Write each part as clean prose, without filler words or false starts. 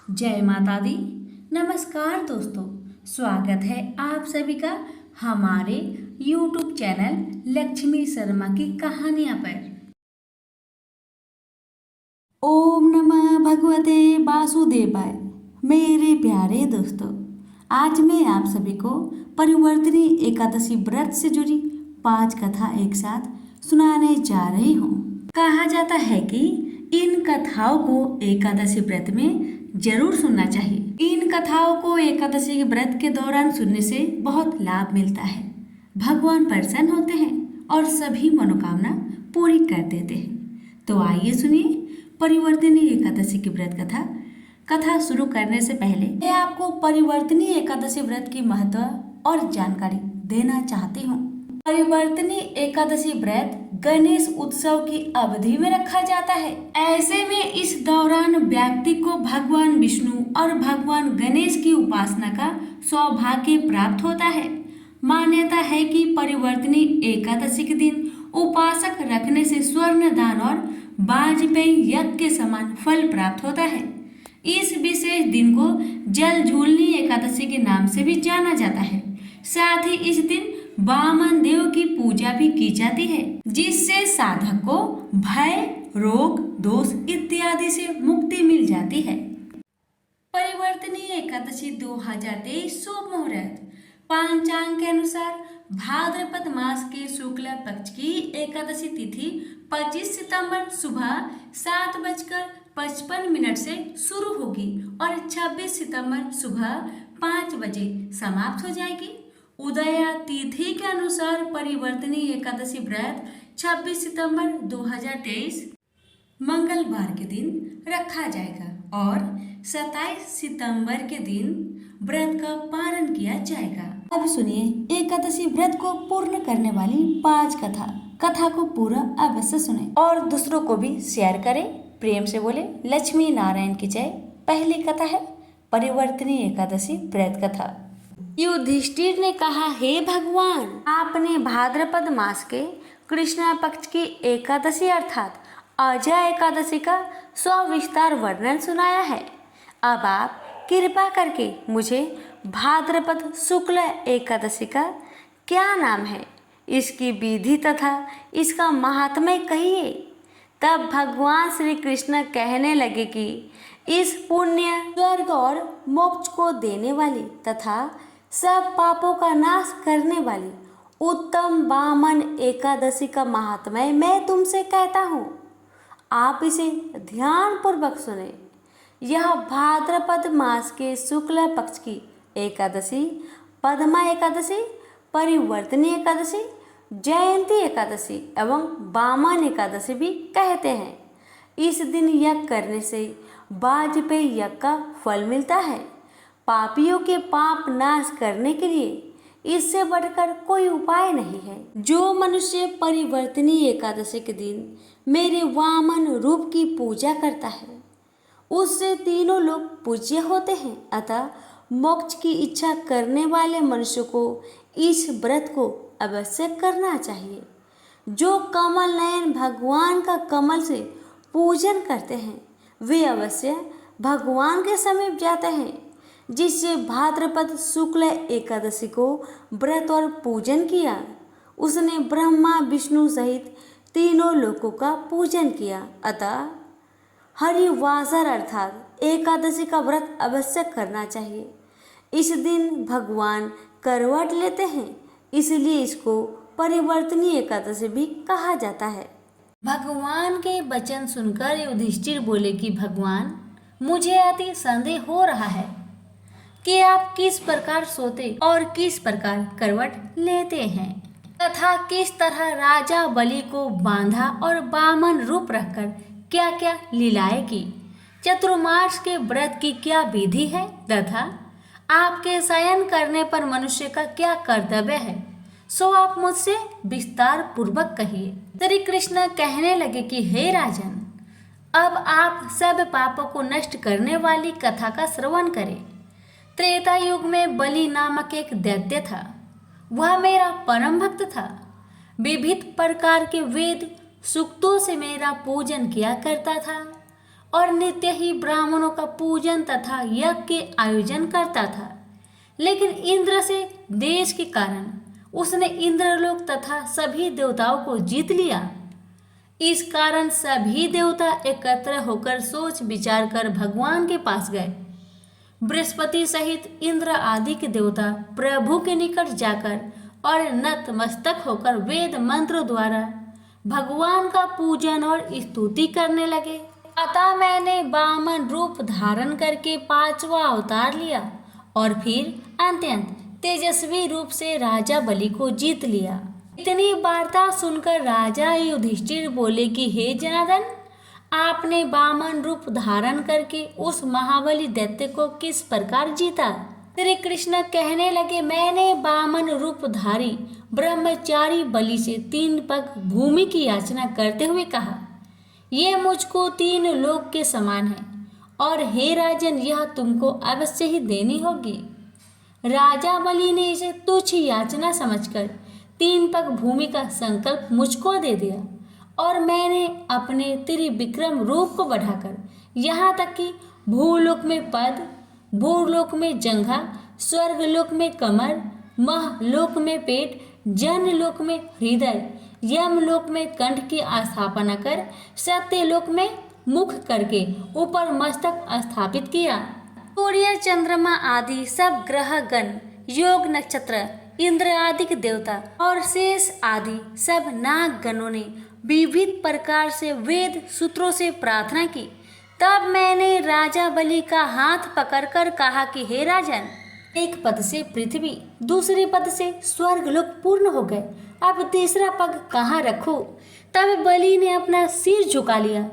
जय माता दी। नमस्कार दोस्तों, स्वागत है आप सभी का हमारे YouTube चैनल लक्ष्मी शर्मा की कहानियां पर। ओम नमः भगवते वासुदेवाय। मेरे प्यारे दोस्तों, आज मैं आप सभी को परिवर्तनी एकादशी व्रत से जुड़ी 5 कथा एक साथ सुनाने जा रही हूँ। कहा जाता है कि इन कथाओं को एकादशी व्रत में जरूर सुनना चाहिए। इन कथाओं को एकादशी के व्रत के दौरान सुनने से बहुत लाभ मिलता है। भगवान प्रसन्न होते हैं और सभी मनोकामना पूरी कर देते हैं। तो आइए सुनिए परिवर्तनी एकादशी की व्रत कथा। कथा शुरू करने से पहले मैं आपको परिवर्तनी एकादशी व्रत की महत्व और जानकारी देना चाहती हूँ। परिवर्तनी एकादशी व्रत गणेश उत्सव की अवधि में रखा जाता है। ऐसे में इस दौरान व्यक्ति को भगवान विष्णु और भगवान गणेश की उपासना का सौभाग्य प्राप्त होता है। मान्यता है कि परिवर्तनी एकादशी के दिन उपासक रखने से स्वर्ण दान और वाजपेयी यज्ञ के समान फल प्राप्त होता है। इस विशेष दिन को जल झूलनी एकादशी के नाम से भी जाना जाता है। साथ ही इस दिन वामन देव की पूजा भी की जाती है, जिससे साधक को भय, रोग, दोष इत्यादि से मुक्ति मिल जाती है। परिवर्तनी एकादशी 2023 शुभ मुहूर्त। पंचांग के अनुसार भाद्रपद मास के शुक्ल पक्ष की एकादशी तिथि 25 सितंबर सुबह 7:55 से शुरू होगी और 26 सितंबर सुबह 5 बजे समाप्त हो जाएगी। उदया तिथि के अनुसार परिवर्तनी एकादशी व्रत 26 सितंबर 2023 मंगलवार के दिन रखा जाएगा और 27 सितंबर के दिन व्रत का पारण किया जाएगा। अब सुनिए एकादशी व्रत को पूर्ण करने वाली 5 कथा को पूरा अवश्य सुने और दूसरों को भी शेयर करें। प्रेम से बोले लक्ष्मी नारायण की जय। पहली कथा है परिवर्तनी एकादशी व्रत कथा। युधिष्ठिर ने कहा, हे भगवान, आपने भाद्रपद मास के कृष्ण पक्ष की एकादशी अर्थात अजय एकादशी का सविस्तार वर्णन सुनाया है। अब आप कृपा करके मुझे भाद्रपद शुक्ल एकादशी का क्या नाम है, इसकी विधि तथा इसका महात्म्य कहिए। तब भगवान श्री कृष्ण कहने लगे कि इस पुण्य, स्वर्ग और मोक्ष को देने वाली तथा सब पापों का नाश करने वाली उत्तम वामन एकादशी का महात्म्य मैं तुमसे कहता हूँ। आप इसे ध्यान पूर्वक सुने। यह भाद्रपद मास के शुक्ल पक्ष की एकादशी पद्मा एकादशी, परिवर्तनी एकादशी, जयंती एकादशी एवं वामन एकादशी भी कहते हैं। इस दिन यज्ञ करने से वाजपेयी यज्ञ का फल मिलता है। पापियों के पाप नाश करने के लिए इससे बढ़कर कोई उपाय नहीं है। जो मनुष्य परिवर्तनी एकादशी के दिन मेरे वामन रूप की पूजा करता है, उससे तीनों लोग पूज्य होते हैं। अतः मोक्ष की इच्छा करने वाले मनुष्य को इस व्रत को अवश्य करना चाहिए। जो कमल नयन भगवान का कमल से पूजन करते हैं, वे अवश्य भगवान के समीप जाते हैं। जिससे भाद्रपद शुक्ल एकादशी को व्रत और पूजन किया, उसने ब्रह्मा विष्णु सहित तीनों लोकों का पूजन किया। अतः हरिवासर अर्थात एकादशी का व्रत अवश्य करना चाहिए। इस दिन भगवान करवट लेते हैं, इसलिए इसको परिवर्तनी एकादशी भी कहा जाता है। भगवान के वचन सुनकर युधिष्ठिर बोले कि भगवान, मुझे अति संदेह हो रहा है कि आप किस प्रकार सोते और किस प्रकार करवट लेते हैं तथा किस तरह राजा बलि को बांधा और वामन रूप रखकर क्या क्या लीलाएं की। चतुर्मास के व्रत की क्या विधि है तथा आपके शयन करने पर मनुष्य का क्या कर्तव्य है, सो आप मुझसे विस्तार पूर्वक कहिए। श्री कृष्ण कहने लगे कि हे राजन, अब आप सब पापों को नष्ट करने वाली कथा का श्रवण करें। त्रेता युग में बलि नामक एक दैत्य था। वह मेरा परम भक्त था। विविध प्रकार के वेद सूक्तों से मेरा पूजन किया करता था और नित्य ही ब्राह्मणों का पूजन तथा यज्ञ के आयोजन करता था। लेकिन इंद्र से देश के कारण उसने इंद्रलोक तथा सभी देवताओं को जीत लिया। इस कारण सभी देवता एकत्र होकर सोच विचार कर भगवान के पास गए। बृहस्पति सहित इंद्र आदि के देवता प्रभु के निकट जाकर और नतमस्तक होकर वेद मंत्रों द्वारा भगवान का पूजन और स्तुति करने लगे। अतः मैंने वामन रूप धारण करके 5वां अवतार लिया और फिर अत्यंत तेजस्वी रूप से राजा बलि को जीत लिया। इतनी वार्ता सुनकर राजा युधिष्ठिर बोले कि हे जनार्दन, आपने वामन रूप धारण करके उस महाबली दैत्य को किस प्रकार जीता? श्री कृष्ण कहने लगे, मैंने वामन रूपधारी ब्रह्मचारी बलि से 3 पग भूमि की याचना करते हुए कहा, ये मुझको 3 लोक के समान है और हे राजन, यह तुमको अवश्य ही देनी होगी। राजा बलि ने इसे तुच्छ याचना समझकर 3 पग भूमि का संकल्प मुझको दे दिया और मैंने अपने त्रिविक्रम रूप को बढ़ाकर यहाँ तक कि भूलोक में पद, भूलोक में जंघा, स्वर्गलोक में कमर, महलोक में पेट, जनलोक में हृदय, यमलोक में कंठ की स्थापना कर सत्यलोक में मुख करके ऊपर मस्तक स्थापित किया। सूर्य, चंद्रमा आदि सब ग्रह गण, योग नक्षत्र, इंद्र आदि के देवता और शेष आदि सब नाग गणों ने विविध प्रकार से वेद सूत्रों से प्रार्थना की। तब मैंने राजा बलि का हाथ पकड़कर कहा कि हे राजन, एक पद से पृथ्वी, दूसरे पद से स्वर्गलोक पूर्ण हो गए, अब तीसरा पग कहाँ रखूं? तब बलि ने अपना सिर झुका लिया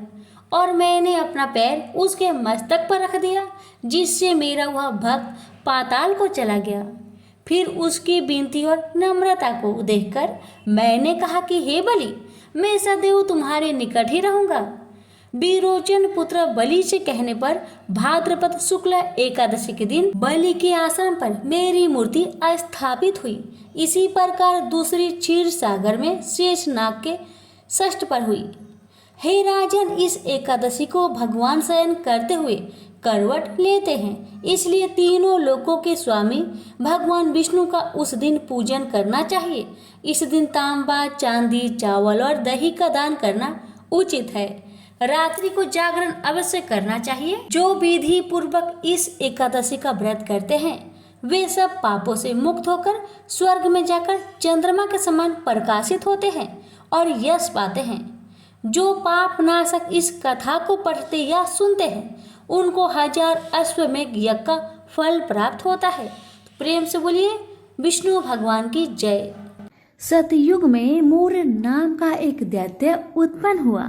और मैंने अपना पैर उसके मस्तक पर रख दिया, जिससे मेरा वह भक्त पाताल को चला गया। फिर उसकी विनती और नम्रता को देखकर मैंने कहा कि हे बलि, मैं सदैव तुम्हारे निकट ही रहूंगा। विरोचन पुत्र बलि से कहने पर भाद्रपद शुक्ल एकादशी के दिन बलि के आश्रम पर मेरी मूर्ति स्थापित हुई। इसी प्रकार दूसरी क्षीर सागर में शेष नाग के षष्ठ पर हुई। हे राजन, इस एकादशी को भगवान शयन करते हुए करवट लेते हैं, इसलिए तीनों लोकों के स्वामी भगवान विष्णु का उस दिन पूजन करना चाहिए। इस दिन तांबा, चांदी, चावल और दही का दान करना उचित है। रात्रि को जागरण अवश्य करना चाहिए। जो विधि पूर्वक इस एकादशी का व्रत करते हैं वे सब पापों से मुक्त होकर स्वर्ग में जाकर चंद्रमा के समान प्रकाशित होते हैं और यश पाते हैं। जो पाप नाशक इस कथा को पढ़ते या सुनते हैं उनको 1000 अश्वमेघ यज्ञ का फल प्राप्त होता है। प्रेम से बोलिए विष्णु भगवान की जय। सतयुग में मूर नाम का एक दैत्य उत्पन्न हुआ।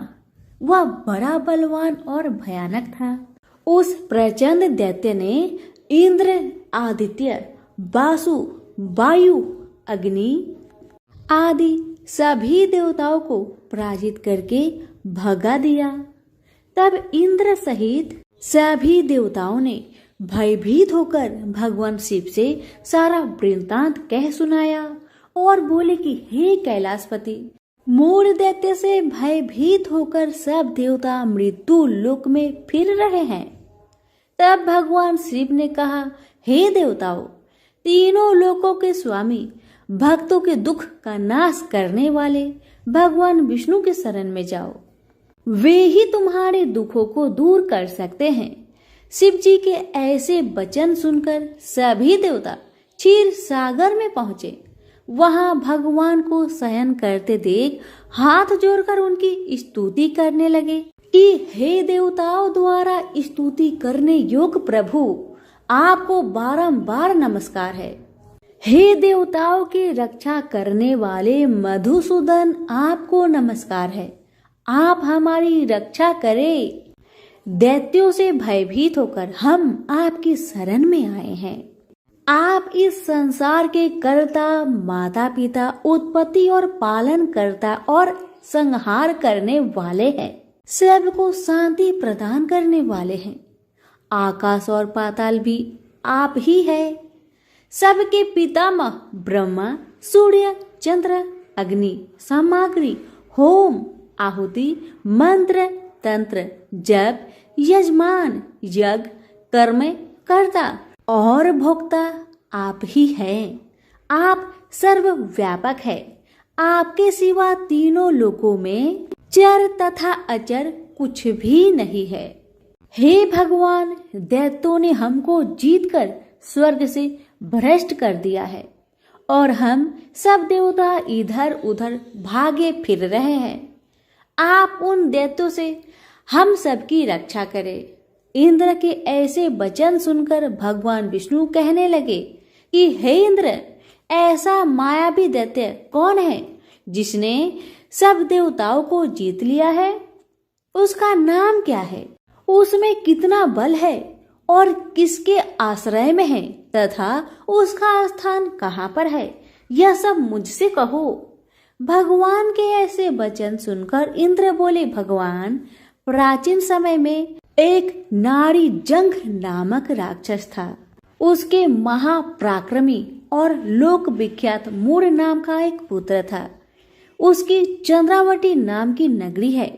वह बड़ा बलवान और भयानक था। उस प्रचंड दैत्य ने इंद्र, आदित्य, वासु, वायु, अग्नि आदि सभी देवताओं को पराजित करके भगा दिया। तब इंद्र सहित सभी देवताओं ने भयभीत होकर भगवान शिव से सारा वृत्तांत कह सुनाया और बोले कि हे कैलाशपति, मूढ़ दैत्य से भयभीत होकर सब देवता मृत्यु लोक में फिर रहे हैं। तब भगवान शिव ने कहा, हे देवताओं, तीनों लोकों के स्वामी, भक्तों के दुख का नाश करने वाले भगवान विष्णु के शरण में जाओ, वे ही तुम्हारे दुखों को दूर कर सकते हैं। शिव जी के ऐसे वचन सुनकर सभी देवता क्षीर सागर में पहुंचे। वहां भगवान को शयन करते देख हाथ जोड़कर उनकी स्तुति करने लगे कि हे देवताओं द्वारा स्तुति करने योग्य प्रभु, आपको बारंबार नमस्कार है। हे देवताओं की रक्षा करने वाले मधुसूदन, आपको नमस्कार है। आप हमारी रक्षा करें। दैत्यों से भयभीत होकर हम आपकी शरण में आए हैं। आप इस संसार के कर्ता, माता पिता, उत्पत्ति और पालन करता और संहार करने वाले हैं। सबको शांति प्रदान करने वाले हैं। आकाश और पाताल भी आप ही है। सबके पितामह ब्रह्मा, सूर्य, चंद्र, अग्नि, सामग्री, होम, आहुति, मंत्र, तंत्र, जप, यजमान, यज्ञ, कर्म कर्ता और भोक्ता आप ही हैं। आप सर्वव्यापक है। आपके सिवा तीनों लोकों में चर तथा अचर कुछ भी नहीं है। हे भगवान, दैत्यों ने हमको जीतकर स्वर्ग से भ्रष्ट कर दिया है और हम सब देवता इधर उधर भागे फिर रहे हैं। आप उन दैत्यों से हम सबकी रक्षा करें। इंद्र के ऐसे वचन सुनकर भगवान विष्णु कहने लगे कि हे इंद्र, ऐसा मायावी दैत्य कौन है जिसने सब देवताओं को जीत लिया है? उसका नाम क्या है? उसमें कितना बल है और किसके आश्रय में है तथा उसका स्थान कहाँ पर है? यह सब मुझसे कहो। भगवान के ऐसे वचन सुनकर इंद्र बोले, भगवान, प्राचीन समय में एक नारी जंघ नामक राक्षस था। उसके महापराक्रमी और लोक विख्यात मूर नाम का एक पुत्र था। उसकी चंद्रावती नाम की नगरी है।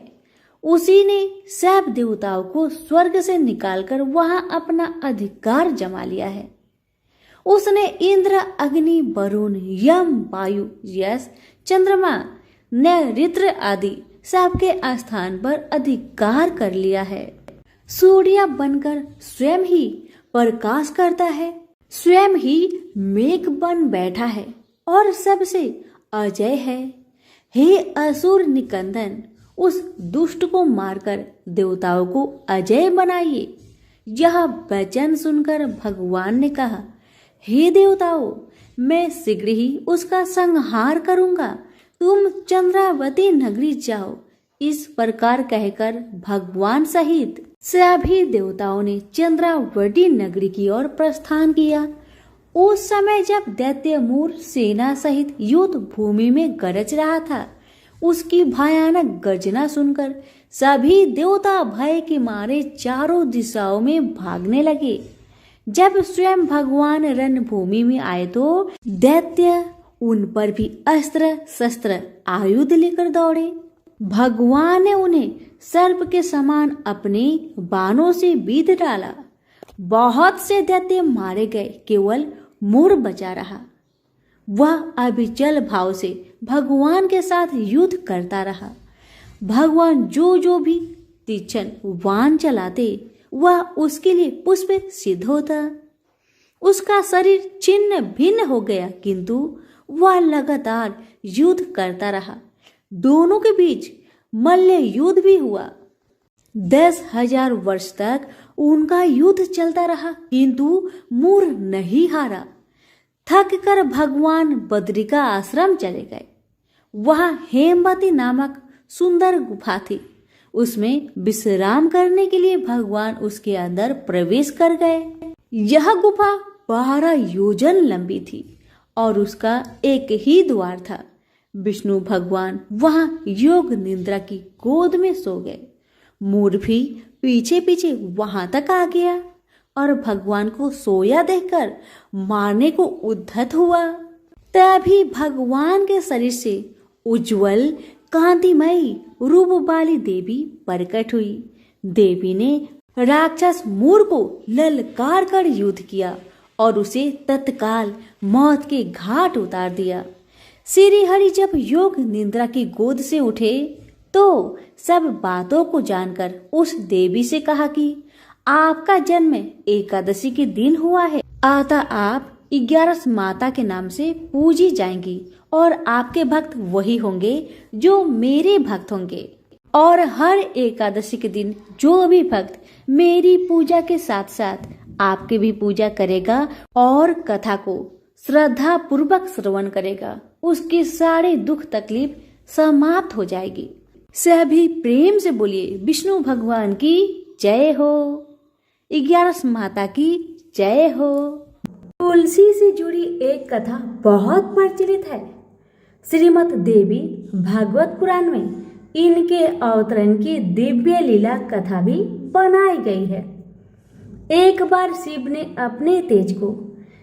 उसी ने सब देवताओं को स्वर्ग से निकालकर वहां अपना अधिकार जमा लिया है। उसने इंद्र, अग्नि, वरुण, यम, वायु, यश, चंद्रमा, नैऋत्य आदि सबके स्थान पर अधिकार कर लिया है। सूर्य बनकर स्वयं ही प्रकाश करता है, स्वयं ही मेघ बन बैठा है और सबसे अजय है। हे असुर निकंदन, उस दुष्ट को मारकर देवताओं को अजय बनाइए। यह वचन सुनकर भगवान ने कहा, हे देवताओं, मैं शीघ्र ही उसका संहार करूंगा। तुम चंद्रावती नगरी जाओ। इस प्रकार कहकर भगवान सहित सभी देवताओं ने चंद्रावती नगरी की ओर प्रस्थान किया। उस समय जब दैत्य मूर सेना सहित युद्ध भूमि में गरज रहा था, उसकी भयानक गर्जना सुनकर सभी देवता भय के मारे चारों दिशाओं में भागने लगे। जब स्वयं भगवान रणभूमि में आए तो दैत्य उन पर भी अस्त्र शस्त्र आयुध लेकर दौड़े। भगवान ने उन्हें सर्प के समान अपने बाणों से बीध डाला। बहुत से दैत्य मारे गए, केवल मूर बचा रहा। वह अविचल भाव से भगवान के साथ युद्ध करता रहा। भगवान जो जो भी तीक्ष्ण बाण चलाते, वह उसके लिए पुष्प सिद्ध होता। उसका शरीर छिन्न भिन्न हो गया, किंतु वह लगातार युद्ध करता रहा। दोनों के बीच मल्ल युद्ध भी हुआ। 10,000 वर्ष तक उनका युद्ध चलता रहा, किंतु मूर नहीं हारा। थक कर भगवान बद्रिका आश्रम चले गए। वहां हेमवती नामक सुंदर गुफा थी। उसमें विश्राम करने के लिए भगवान उसके अंदर प्रवेश कर गए। यह गुफा 12 योजन लंबी थी और उसका एक ही द्वार था। विष्णु भगवान वहां योग निद्रा की गोद में सो गए। मूर भी पीछे पीछे वहां तक आ गया और भगवान को सोया देखकर मारने को उद्धत हुआ। तभी भगवान के शरीर से उज्जवल कांतिमयी रूप वाली देवी प्रकट हुई। देवी ने राक्षस मूर को ललकार कर युद्ध किया और उसे तत्काल मौत के घाट उतार दिया। श्री हरि जब योग निद्रा की गोद से उठे तो सब बातों को जानकर उस देवी से कहा कि आपका जन्म एकादशी के दिन हुआ है, अतः आप 11 माता के नाम से पूजी जाएंगी और आपके भक्त वही होंगे जो मेरे भक्त होंगे। और हर एकादशी के दिन जो भी भक्त मेरी पूजा के साथ साथ आपके भी पूजा करेगा और कथा को श्रद्धा पूर्वक श्रवण करेगा, उसके सारे दुख तकलीफ समाप्त हो जाएगी। सभी प्रेम से बोलिए विष्णु भगवान की जय हो, 11 माता की जय हो। तुलसी से जुड़ी एक कथा बहुत प्रचलित है। श्रीमद् देवी भागवत पुराण में इनके अवतरण की दिव्य लीला कथा भी बनाई गई है। एक बार शिव ने अपने तेज को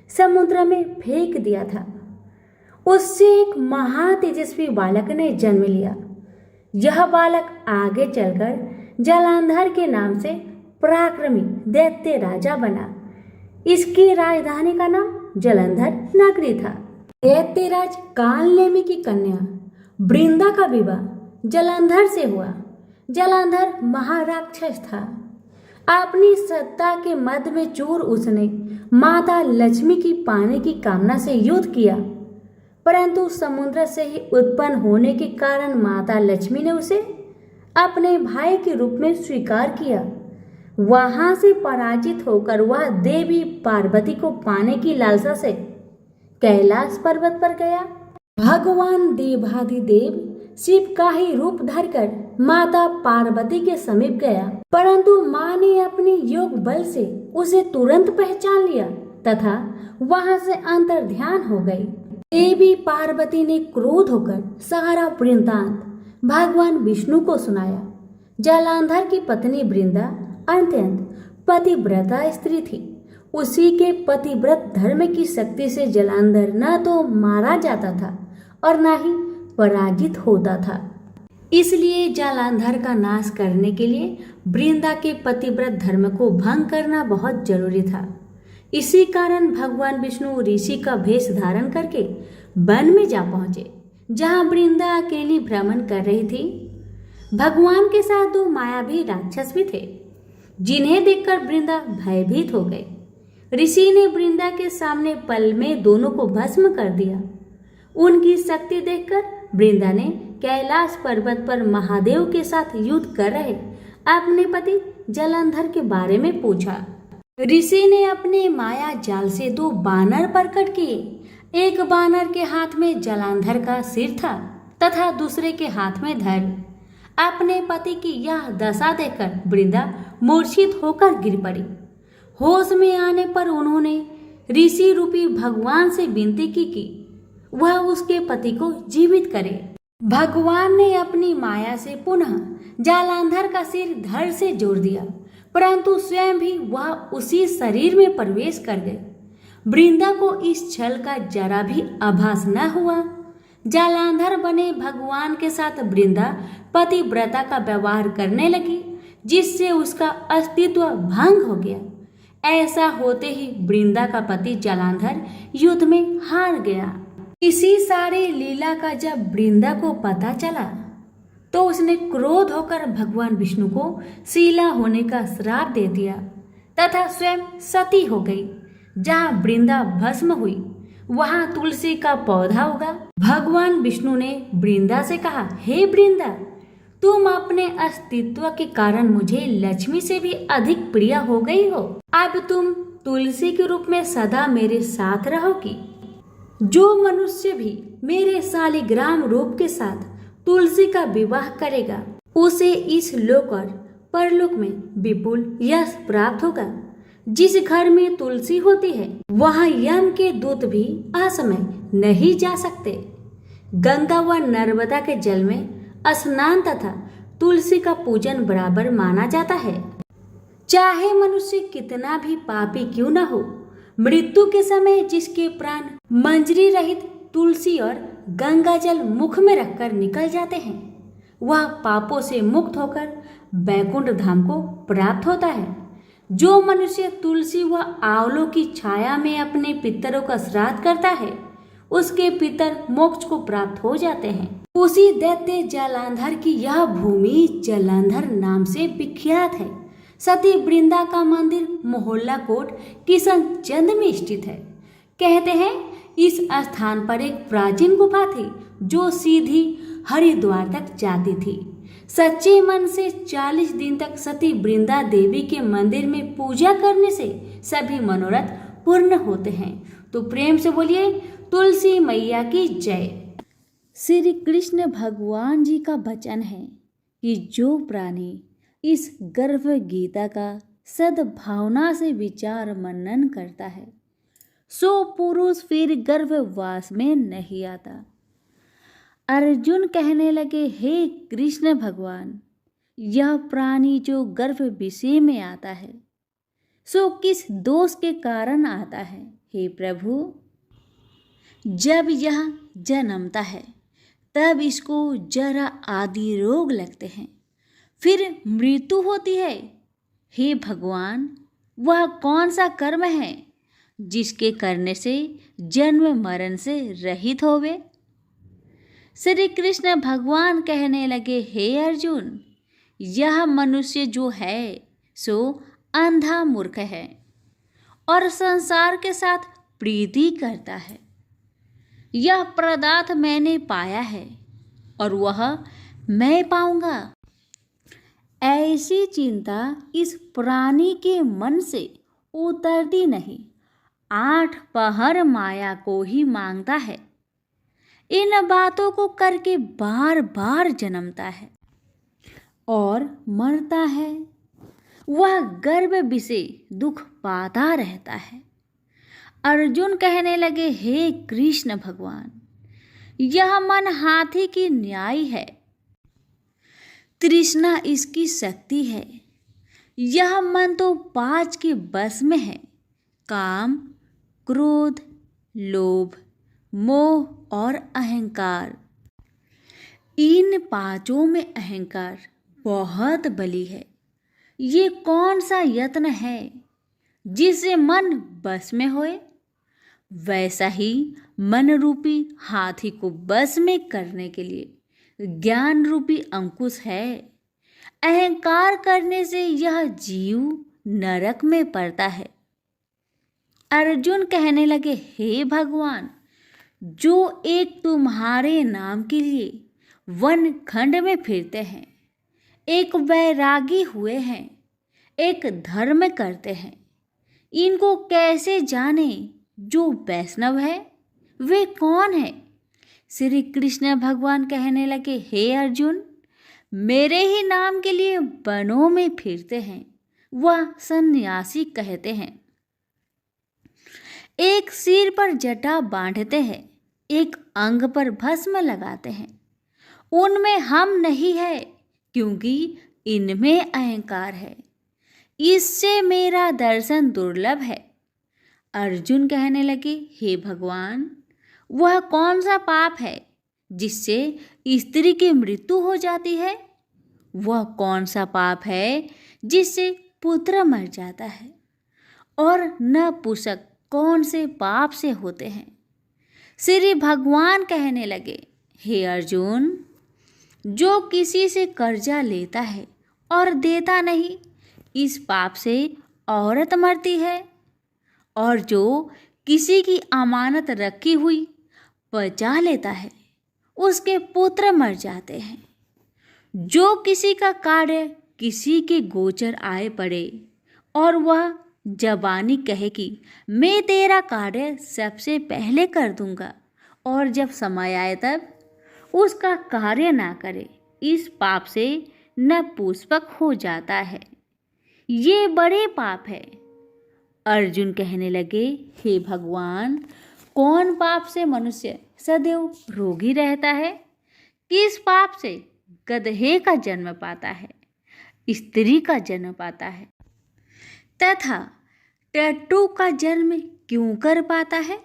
समुद्र में फेंक दिया था। उससे एक महातेजस्वी बालक ने जन्म लिया। यह बालक आगे चलकर जलांधर के नाम से पराक्रमी दैत्य राजा बना। इसकी राजधानी का नाम जालंधर नगरी था। दैत्यराज कालनेमी की कन्या वृंदा का विवाह जालंधर से हुआ। जालंधर महाराक्षस था। अपनी सत्ता के मद में चूर उसने माता लक्ष्मी की पाने की कामना से युद्ध किया, परंतु समुद्र से ही उत्पन्न होने के कारण माता लक्ष्मी ने उसे अपने भाई के रूप में स्वीकार किया। वहां से पराजित होकर वह देवी पार्वती को पाने की लालसा से कैलाश पर्वत पर गया। भगवान देवाधिदेव शिव का ही रूप धरकर माता पार्वती के समीप गया, परंतु मां ने अपने योग बल से उसे तुरंत पहचान लिया तथा वहां से अंतर्ध्यान हो गई। देवी पार्वती ने क्रोध होकर सारा वृत्तांत भगवान विष्णु को सुनाया। जालंधर की पत्नी वृंदा अत्यंत पतिव्रता स्त्री थी। उसी के पतिव्रत धर्म की शक्ति से जालंधर न तो मारा जाता था और न ही पराजित होता था। इसलिए जालंधर का नाश करने के लिए वृंदा के पतिव्रत धर्म को भंग करना बहुत जरूरी था। इसी कारण भगवान विष्णु ऋषि का भेष धारण करके वन में जा पहुंचे, जहां वृंदा अकेली भ्रमण कर रही थी। भगवान के साथ दो मायावी राक्षस भी थे, जिन्हें देखकर वृंदा भयभीत हो गई। ऋषि ने वृंदा के सामने पल में दोनों को भस्म कर दिया। उनकी शक्ति देखकर वृंदा ने कैलाश पर्वत पर महादेव के साथ युद्ध कर रहे अपने पति जालंधर के बारे में पूछा। ऋषि ने अपने माया जाल से दो बानर प्रकट किए। एक बानर के हाथ में जालंधर का सिर था तथा दूसरे के हाथ में धड़। अपने पति की यह दशा देखकर वृंदा मूर्छित होकर गिर पड़ी। होश में आने पर उन्होंने ऋषि रूपी भगवान से विनती की कि वह उसके पति को जीवित करे। भगवान ने अपनी माया से पुनः जालंधर का सिर धड़ से जोड़ दिया, परंतु स्वयं भी वह उसी शरीर में प्रवेश कर गए। वृंदा को इस छल का जरा भी आभास न हुआ। जालंधर बने भगवान के साथ वृंदा पतिव्रता का व्यवहार करने लगी, जिससे उसका अस्तित्व भंग हो गया। ऐसा होते ही वृंदा का पति जालंधर युद्ध में हार गया। इसी सारे लीला का जब वृंदा को पता चला तो उसने क्रोध होकर भगवान विष्णु को शीला होने का श्राप दे दिया तथा स्वयं सती हो गई। जहाँ वृंदा भस्म हुई वहां तुलसी का पौधा उगा। भगवान विष्णु ने वृंदा से कहा, हे वृंदा, तुम अपने अस्तित्व के कारण मुझे लक्ष्मी से भी अधिक प्रिय हो गई हो। अब तुम तुलसी के रूप में सदा मेरे साथ रहोगी। जो मनुष्य भी मेरे शालिग्राम रूप के साथ तुलसी का विवाह करेगा उसे इस लोक और परलोक में विपुल यश प्राप्त होगा। जिस घर में तुलसी होती है वहां यम के दूत भी असमय नहीं जा सकते। गंगा व नर्मदा के जल में स्नान तथा तुलसी का पूजन बराबर माना जाता है। चाहे मनुष्य कितना भी पापी क्यों न हो, मृत्यु के समय जिसके प्राण मंजरी रहित तुलसी और गंगा जल मुख में रखकर निकल जाते हैं, वह पापों से मुक्त होकर बैकुंठ धाम को प्राप्त होता है। जो मनुष्य तुलसी व आंवलों की छाया में अपने पितरों का श्राद्ध करता है उसके पितर मोक्ष को प्राप्त हो जाते हैं। उसी दैत्य जालंधर की यह भूमि जालंधर नाम से विख्यात है। सती वृंदा का मंदिर मोहल्ला कोट किशनचंद में स्थित है। कहते हैं इस स्थान पर एक प्राचीन गुफा थी जो सीधी हरिद्वार तक जाती थी। सच्चे मन से 40 दिन तक सती वृंदा देवी के मंदिर में पूजा करने से सभी मनोरथ पूर्ण होते हैं। तो प्रेम से बोलिए तुलसी मैया की जय। श्री कृष्ण भगवान जी का वचन है कि जो प्राणी इस गर्भ गीता का सद्भावना से विचार मनन करता है सो पुरुष फिर गर्भवास में नहीं आता। अर्जुन कहने लगे, हे कृष्ण भगवान, यह प्राणी जो गर्भ विषय में आता है सो किस दोष के कारण आता है? हे प्रभु, जब यह जन्मता है तब इसको जरा आदि रोग लगते हैं, फिर मृत्यु होती है। हे भगवान, वह कौन सा कर्म है जिसके करने से जन्म मरण से रहित होवे? श्री कृष्ण भगवान कहने लगे, हे अर्जुन, यह मनुष्य जो है सो अंधा मूर्ख है और संसार के साथ प्रीति करता है। यह पदार्थ मैंने पाया है और वह मैं पाऊंगा, ऐसी चिंता इस प्राणी के मन से उतरती नहीं। 8 पहर माया को ही मांगता है। इन बातों को करके बार बार जन्मता है और मरता है। वह गर्भ विषय दुख पाता रहता है। अर्जुन कहने लगे, हे कृष्ण भगवान, यह मन हाथी की न्याय है, तृष्णा इसकी शक्ति है। यह मन तो 5 के बस में है, काम, क्रोध, लोभ, मोह और अहंकार। इन 5 में अहंकार बहुत बली है। ये कौन सा यत्न है जिससे मन बस में होए? वैसा ही मन रूपी हाथी को बस में करने के लिए ज्ञान रूपी अंकुश है। अहंकार करने से यह जीव नरक में पड़ता है। अर्जुन कहने लगे, हे भगवान, जो एक तुम्हारे नाम के लिए वन खंड में फिरते हैं, एक वैरागी हुए हैं, एक धर्म करते हैं, इनको कैसे जाने? जो वैष्णव है वे कौन है? श्री कृष्ण भगवान कहने लगे, हे अर्जुन, मेरे ही नाम के लिए वनों में फिरते हैं, वह सन्यासी कहते हैं। एक सिर पर जटा बांधते हैं, एक अंग पर भस्म लगाते हैं। उनमें हम नहीं है, क्योंकि इनमें अहंकार है। इससे मेरा दर्शन दुर्लभ है। अर्जुन कहने लगे, हे भगवान, वह कौन सा पाप है जिससे स्त्री की मृत्यु हो जाती है? वह कौन सा पाप है जिससे पुत्र मर जाता है? और नपुंसक कौन से पाप से होते हैं? श्री भगवान कहने लगे, हे अर्जुन, जो किसी से कर्जा लेता है और देता नहीं, इस पाप से औरत मरती है। और जो किसी की अमानत रखी हुई बचा लेता है, उसके पुत्र मर जाते हैं। जो किसी का कार्य किसी के गोचर आए पड़े और वह जबानी कहे कि मैं तेरा कार्य सबसे पहले कर दूंगा, और जब समय आए तब उसका कार्य ना करे, इस पाप से नपुंसक हो जाता है। ये बड़े पाप है। अर्जुन कहने लगे, हे भगवान, कौन पाप से मनुष्य सदैव रोगी रहता है? किस पाप से गधे का जन्म पाता है, स्त्री का जन्म पाता है, तथा टट्टू का जन्म क्यों कर पाता है?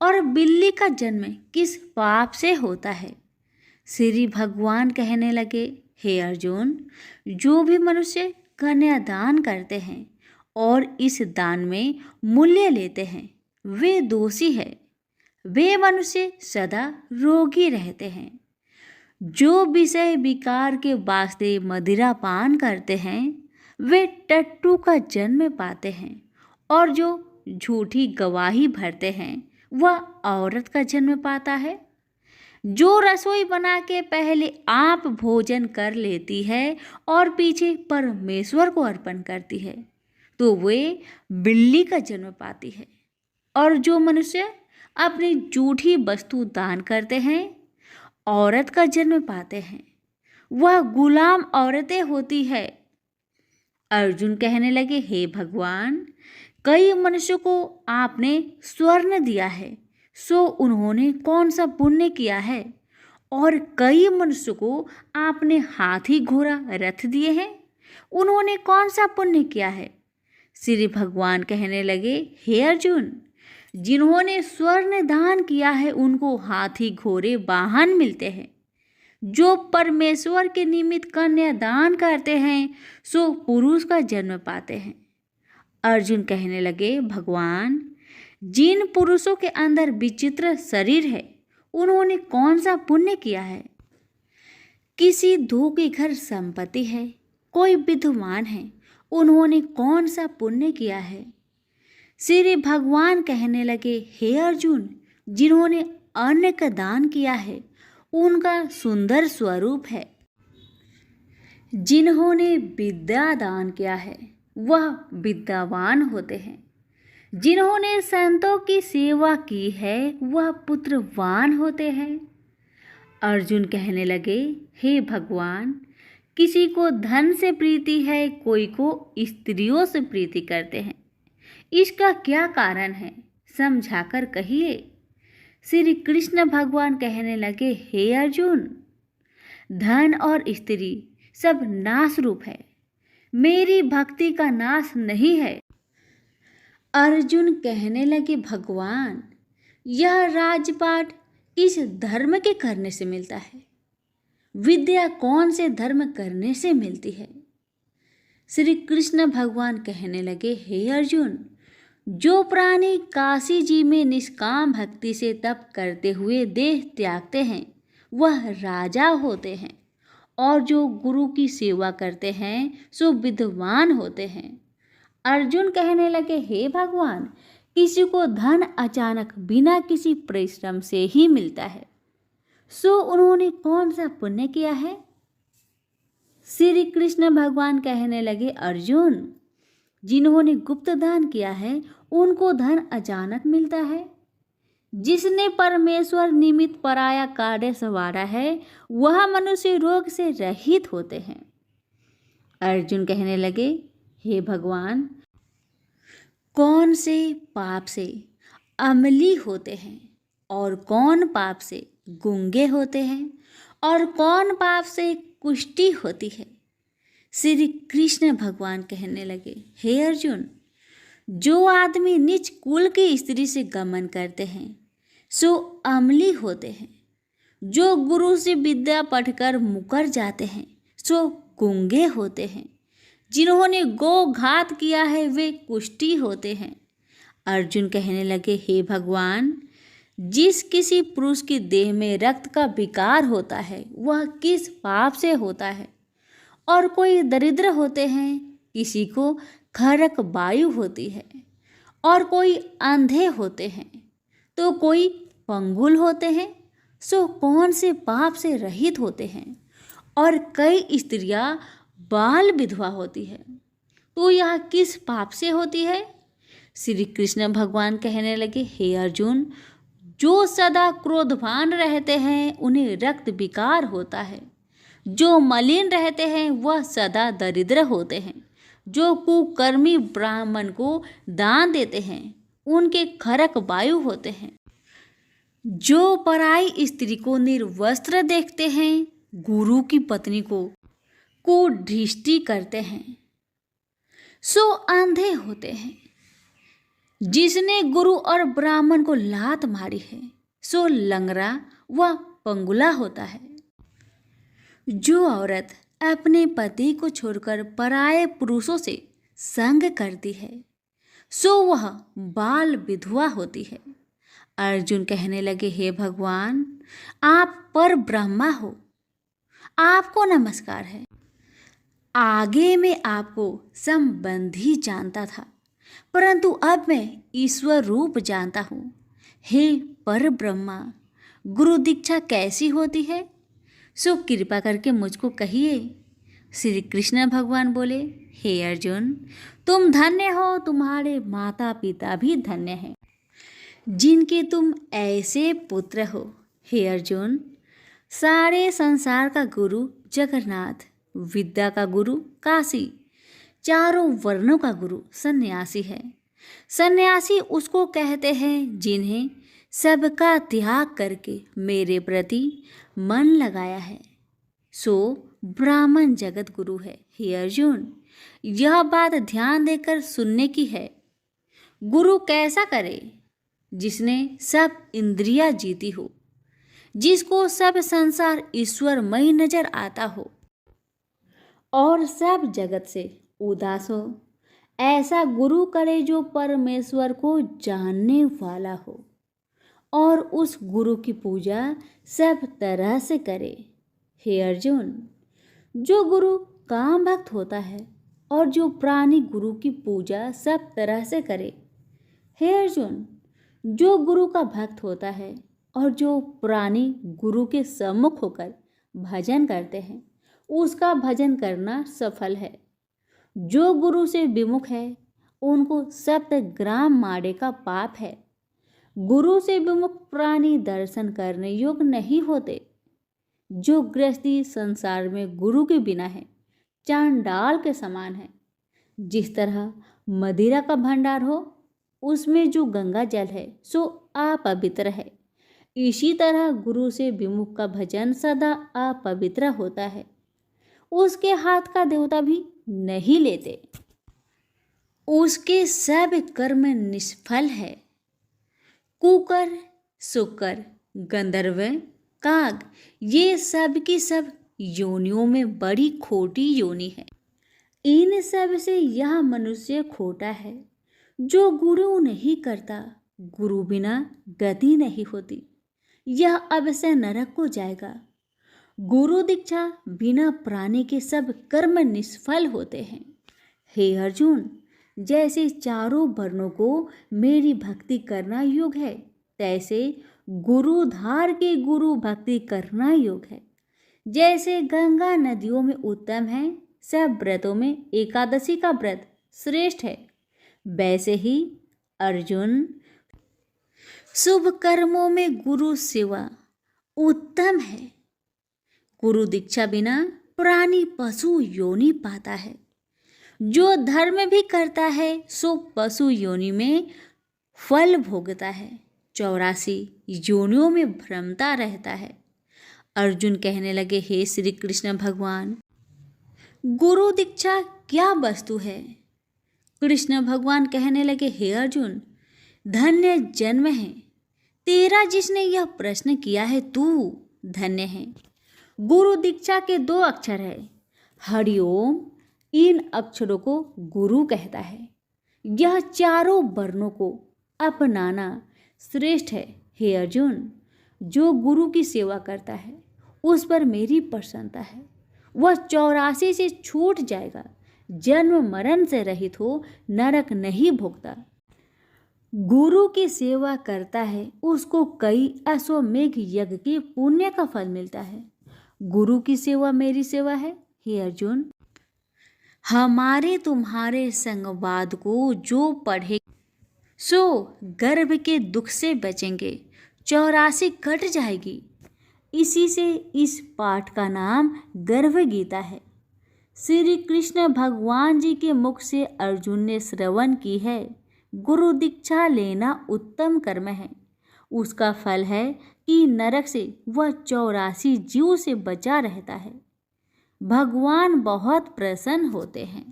और बिल्ली का जन्म किस पाप से होता है? श्री भगवान कहने लगे, हे अर्जुन, जो भी मनुष्य कन्यादान करते हैं और इस दान में मूल्य लेते हैं, वे दोषी है। वे मनुष्य सदा रोगी रहते हैं। जो विषय विकार के वास्ते मदिरा पान करते हैं, वे टट्टू का जन्म पाते हैं। और जो झूठी गवाही भरते हैं, वह औरत का जन्म पाता है। जो रसोई बना के पहले आप भोजन कर लेती है और पीछे परमेश्वर को अर्पण करती है, तो वे बिल्ली का जन्म पाती है। और जो मनुष्य अपनी झूठी वस्तु दान करते हैं, औरत का जन्म पाते हैं। वह गुलाम औरतें होती है। अर्जुन कहने लगे, हे भगवान, कई मनुष्यों को आपने स्वर्ण दिया है, सो उन्होंने कौन सा पुण्य किया है? और कई मनुष्यों को आपने हाथी घोड़ा रथ दिए हैं, उन्होंने कौन सा पुण्य किया है? श्री भगवान कहने लगे, हे अर्जुन, जिन्होंने स्वर्ण दान किया है उनको हाथी घोड़े वाहन मिलते हैं। जो परमेश्वर के निमित्त कन्यादान करते हैं सो पुरुष का जन्म पाते हैं। अर्जुन कहने लगे, भगवान, जिन पुरुषों के अंदर विचित्र शरीर है उन्होंने कौन सा पुण्य किया है? किसी दो के घर संपत्ति है, कोई विद्वान है, उन्होंने कौन सा पुण्य किया है? श्री भगवान कहने लगे, हे अर्जुन, जिन्होंने अन्न का दान किया है उनका सुंदर स्वरूप है। जिन्होंने विद्या दान किया है वह विद्यावान होते हैं। जिन्होंने संतों की सेवा की है वह पुत्रवान होते हैं। अर्जुन कहने लगे, हे भगवान, किसी को धन से प्रीति है, कोई को स्त्रियों से प्रीति करते हैं। इसका क्या कारण है, समझाकर कहिए। श्री कृष्ण भगवान कहने लगे, हे अर्जुन, धन और स्त्री सब नाश रूप है, मेरी भक्ति का नाश नहीं है। अर्जुन कहने लगे, भगवान, यह राजपाट किस धर्म के करने से मिलता है? विद्या कौन से धर्म करने से मिलती है? श्री कृष्ण भगवान कहने लगे, हे अर्जुन, जो प्राणी काशी जी में निष्काम भक्ति से तप करते हुए देह त्यागते हैं वह राजा होते हैं, और जो गुरु की सेवा करते हैं सो विद्वान होते हैं। अर्जुन कहने लगे, हे भगवान, किसी को धन अचानक बिना किसी परिश्रम से ही मिलता है, सो उन्होंने कौन सा पुण्य किया है? श्री कृष्ण भगवान कहने लगे, अर्जुन, जिन्होंने गुप्त दान किया है उनको धन अचानक मिलता है। जिसने परमेश्वर निमित्त पराया कार्य संवारा है वह मनुष्य रोग से रहित होते हैं। अर्जुन कहने लगे, हे भगवान, कौन से पाप से अमली होते हैं और कौन पाप से गूंगे होते हैं और कौन पाप से कुष्ठी होती है? श्री कृष्ण भगवान कहने लगे, हे अर्जुन, जो आदमी नीच कुल की स्त्री से गमन करते हैं सो अमली होते हैं। जो गुरु से विद्या पढ़कर मुकर जाते हैं सो गूंगे होते हैं। जिन्होंने गो घात किया है वे कुष्ठी होते हैं। अर्जुन कहने लगे, हे भगवान, जिस किसी पुरुष की देह में रक्त का विकार होता है वह किस पाप से होता है? और कोई दरिद्र होते हैं, किसी को खरक वायु होती है, और कोई अंधे होते हैं, तो कोई पंगुल होते हैं, सो कौन से पाप से रहित होते हैं? और कई स्त्रियां बाल विधवा होती है, तो यह किस पाप से होती है? श्री कृष्ण भगवान कहने लगे, हे अर्जुन, जो सदा क्रोधवान रहते हैं उन्हें रक्त विकार होता है। जो मलिन रहते हैं वह सदा दरिद्र होते हैं। जो कुकर्मी ब्राह्मण को दान देते हैं उनके खरक वायु होते हैं। जो पराई स्त्री को निर्वस्त्र देखते हैं, गुरु की पत्नी को दृष्टि करते हैं, सो अंधे होते हैं। जिसने गुरु और ब्राह्मण को लात मारी है सो लंगड़ा व पंगुला होता है। जो औरत अपने पति को छोड़कर पराये पुरुषों से संग करती है सो वह बाल विधवा होती है। अर्जुन कहने लगे, हे भगवान, आप पर ब्रह्मा हो, आपको नमस्कार है। आगे मैं आपको संबंधी जानता था, परंतु अब मैं ईश्वर रूप जानता हूँ। हे पर ब्रह्मा, गुरु दीक्षा कैसी होती है, सो कृपा करके मुझको कहिए। श्री कृष्ण भगवान बोले, हे अर्जुन, तुम धन्य हो, तुम्हारे माता पिता भी धन्य हैं जिनके तुम ऐसे पुत्र हो। हे अर्जुन, सारे संसार का गुरु जगन्नाथ, विद्या का गुरु काशी, चारों वर्णों का गुरु सन्यासी है। सन्यासी उसको कहते हैं जिन्हें सबका त्याग करके मेरे प्रति मन लगाया है, सो ब्राह्मण जगत गुरु है। हे अर्जुन, यह बात ध्यान देकर सुनने की है। गुरु कैसा करे? जिसने सब इंद्रियां जीती हो, जिसको सब संसार ईश्वरमय नजर आता हो और सब जगत से उदास हो। ऐसा गुरु करे जो परमेश्वर को जानने वाला हो और उस गुरु की पूजा सब तरह से करे। हे अर्जुन, जो गुरु काम भक्त होता है और जो प्राणी गुरु की पूजा सब तरह से करे। हे अर्जुन, जो गुरु का भक्त होता है और जो प्राणी गुरु के सम्मुख होकर भजन करते हैं उसका भजन करना सफल है। जो गुरु से विमुख है उनको 7 ग्राम माड़े का पाप है। गुरु से विमुख प्राणी दर्शन करने योग्य नहीं होते। जो गृहस्थी संसार में गुरु के बिना है चांडाल के समान है। जिस तरह मदिरा का भंडार हो उसमें जो गंगा जल है सो अपवित्र है, इसी तरह गुरु से विमुख का भजन सदा अपवित्र होता है। उसके हाथ का देवता भी नहीं लेते, उसके सब कर्म निष्फल है। कुकर, शुकर, गंधर्व, काग ये सब की सब योनियों में बड़ी खोटी योनि है। इन सब से यह मनुष्य खोटा है। जो गुरु नहीं करता, गुरु बिना गति नहीं होती, यह अवश्य नरक को जाएगा। गुरु दीक्षा बिना प्राणी के सब कर्म निष्फल होते हैं। हे अर्जुन, जैसे चारों वर्णों को मेरी भक्ति करना योग्य है, तैसे गुरुधार के गुरु भक्ति करना योग्य है। जैसे गंगा नदियों में उत्तम है, सब व्रतों में एकादशी का व्रत श्रेष्ठ है, वैसे ही अर्जुन शुभ कर्मों में गुरु सेवा उत्तम है। गुरु दीक्षा बिना प्राणी पशु योनि पाता है। जो धर्म भी करता है सो पशु योनि में फल भोगता है, 84 योनियों में भ्रमता रहता है। अर्जुन कहने लगे, हे श्री कृष्ण भगवान, गुरु दीक्षा क्या वस्तु है? कृष्ण भगवान कहने लगे, हे अर्जुन, धन्य जन्म है तेरा जिसने यह प्रश्न किया है, तू धन्य है। गुरु दीक्षा के 2 अक्षर है, हरिओम। इन अक्षरों को गुरु कहता है। यह चारों वर्णों को अपनाना श्रेष्ठ है। हे अर्जुन, जो गुरु की सेवा करता है उस पर मेरी प्रसन्नता है। वह 84 से छूट जाएगा, जन्म मरण से रहित हो नरक नहीं भोगता। गुरु की सेवा करता है उसको कई अश्वमेघ यज्ञ के पुण्य का फल मिलता है। गुरु की सेवा मेरी सेवा है। हे अर्जुन, हमारे तुम्हारे संवाद को जो पढ़े सो गर्भ के दुख से बचेंगे, 84 कट जाएगी। इसी से इस पाठ का नाम गर्भ गीता है। श्री कृष्ण भगवान जी के मुख से अर्जुन ने श्रवण की है। गुरु दीक्षा लेना उत्तम कर्म है। उसका फल है कि नरक से वह 84 जीव से बचा रहता है। भगवान बहुत प्रसन्न होते हैं।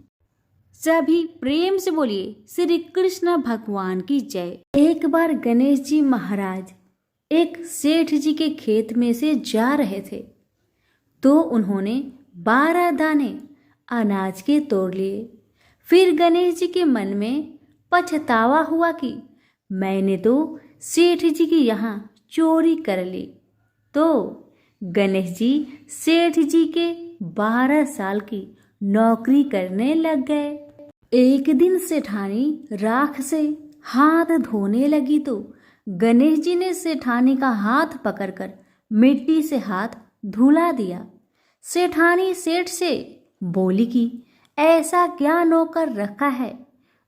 सभी प्रेम से बोलिए श्री कृष्ण भगवान की जय। एक बार गणेश जी महाराज एक सेठ जी के खेत में से जा रहे थे तो उन्होंने 12 दाने अनाज के तोड़ लिए। फिर गणेश जी के मन में पछतावा हुआ कि मैंने तो सेठ जी के यहाँ चोरी कर ली। तो गणेश जी सेठ जी के 12 साल की नौकरी करने लग गए। एक दिन सेठानी राख से हाथ धोने लगी तो गणेश जी ने सेठानी का हाथ पकड़कर मिट्टी से हाथ धुला दिया। सेठानी सेठ से बोली कि ऐसा क्या नौकर रखा है,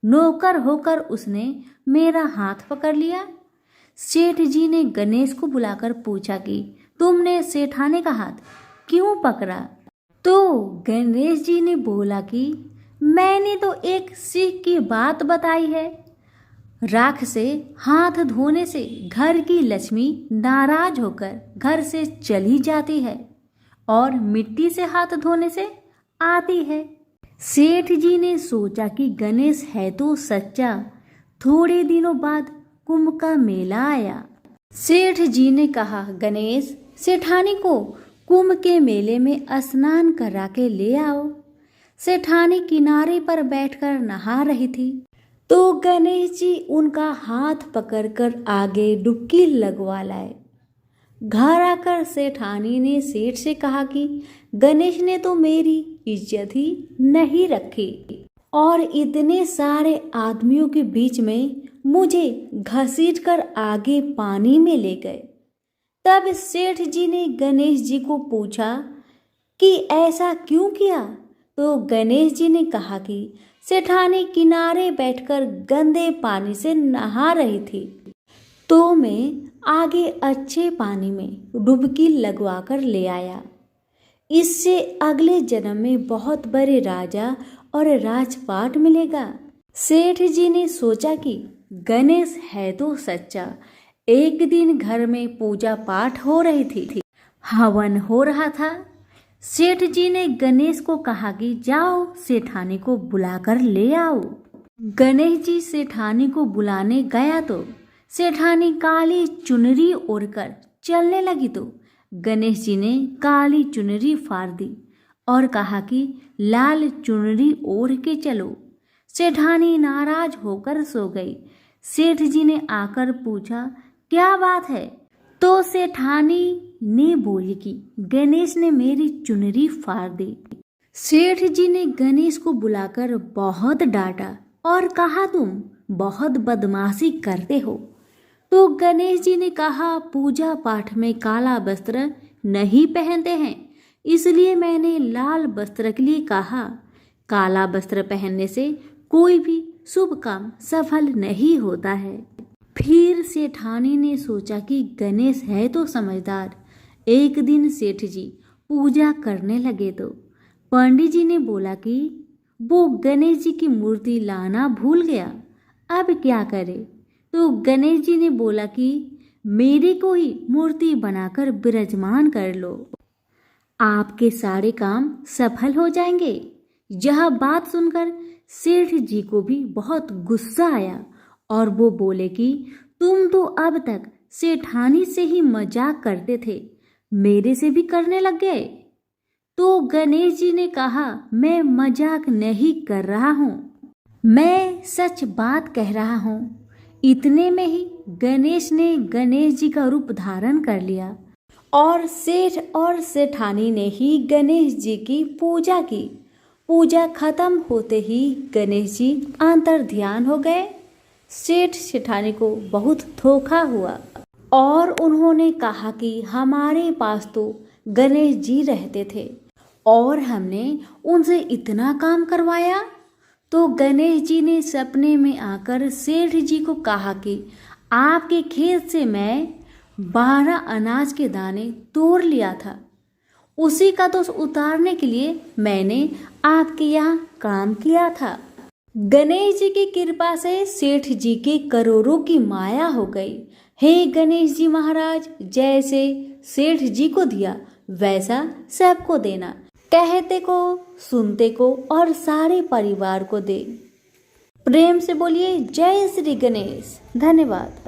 नौकर होकर उसने मेरा हाथ पकड़ लिया। सेठ जी ने गणेश को बुलाकर पूछा कि तुमने सेठानी का हाथ क्यों पकड़ा? तो गणेश जी ने बोला कि मैंने तो एक सीख की बात बताई है। राख से हाथ धोने से घर की लक्ष्मी नाराज होकर घर से चली जाती है और मिट्टी से हाथ धोने से आती है। सेठ जी ने सोचा कि गणेश है तो सच्चा। थोड़े दिनों बाद कुंभ का मेला आया। सेठ जी ने कहा, गणेश, सेठानी को कुंभ के मेले में स्नान करा के ले आओ। सेठानी किनारे पर बैठकर नहा रही थी तो गणेश जी उनका हाथ पकड़कर आगे डुबकी लगवा लाए। घर आकर सेठानी ने सेठ से कहा कि गणेश ने तो मेरी इज्जत ही नहीं रखी और इतने सारे आदमियों के बीच में मुझे घसीटकर आगे पानी में ले गए। तब सेठ जी ने गणेश जी को पूछा कि ऐसा क्यों किया? तो गणेश जी ने कहा कि सेठानी किनारे बैठकर गंदे पानी से नहा रही थी तो मैं आगे अच्छे पानी में डुबकी लगवाकर ले आया। इससे अगले जन्म में बहुत बड़े राजा और राजपाट मिलेगा। सेठ जी ने सोचा कि गणेश है तो सच्चा। एक दिन घर में पूजा पाठ हो रही थी, हवन हो रहा था। सेठ जी ने गणेश को कहा कि जाओ सेठानी को बुलाकर ले आओ। गणेश जी सेठानी को बुलाने गया तो सेठानी काली चुनरी ओढ़कर चलने लगी तो गणेश जी ने काली चुनरी फाड़ दी और कहा कि लाल चुनरी ओढ़ के चलो। सेठानी नाराज होकर सो गई। सेठ जी ने आकर पूछा, क्या बात है? तो सेठानी ने बोली कि गणेश ने मेरी चुनरी फाड़ दी। सेठ जी ने गणेश को बुलाकर बहुत डांटा और कहा, तुम बहुत बदमाशी करते हो। तो गणेश जी ने कहा, पूजा पाठ में काला वस्त्र नहीं पहनते हैं, इसलिए मैंने लाल वस्त्र के लिए कहा। काला वस्त्र पहनने से कोई भी शुभ काम सफल नहीं होता है। फिर सेठानी ने सोचा कि गणेश है तो समझदार। एक दिन सेठ जी पूजा करने लगे तो पंडित जी ने बोला कि वो गणेश जी की मूर्ति लाना भूल गया, अब क्या करे? तो गणेश जी ने बोला कि मेरी को ही मूर्ति बनाकर विराजमान कर लो, आपके सारे काम सफल हो जाएंगे। यह बात सुनकर सेठ जी को भी बहुत गुस्सा आया और वो बोले कि तुम तो अब तक सेठानी से ही मजाक करते थे, मेरे से भी करने लग गए। तो गणेश जी ने कहा, मैं मजाक नहीं कर रहा हूँ, मैं सच बात कह रहा हूँ। इतने में ही गणेश ने गणेश जी का रूप धारण कर लिया और सेठ और सेठानी ने ही गणेश जी की पूजा की। पूजा खत्म होते ही गणेश जी अंतर ध्यान हो गए। सेठ सेठानी को बहुत धोखा हुआ और उन्होंने कहा कि हमारे पास तो गणेश जी रहते थे और हमने उनसे इतना काम करवाया। तो गणेश जी ने सपने में आकर सेठ जी को कहा कि आपके खेत से मैं 12 अनाज के दाने तोड़ लिया था, उसी का दोष उतारने के लिए मैंने आपके यहाँ काम किया था। गणेश जी की कृपा से सेठ जी के करोड़ों की माया हो गई। हे गणेश जी महाराज, जैसे सेठ जी को दिया वैसा सबको देना, कहते को, सुनते को और सारे परिवार को दे। प्रेम से बोलिए जय श्री गणेश। धन्यवाद।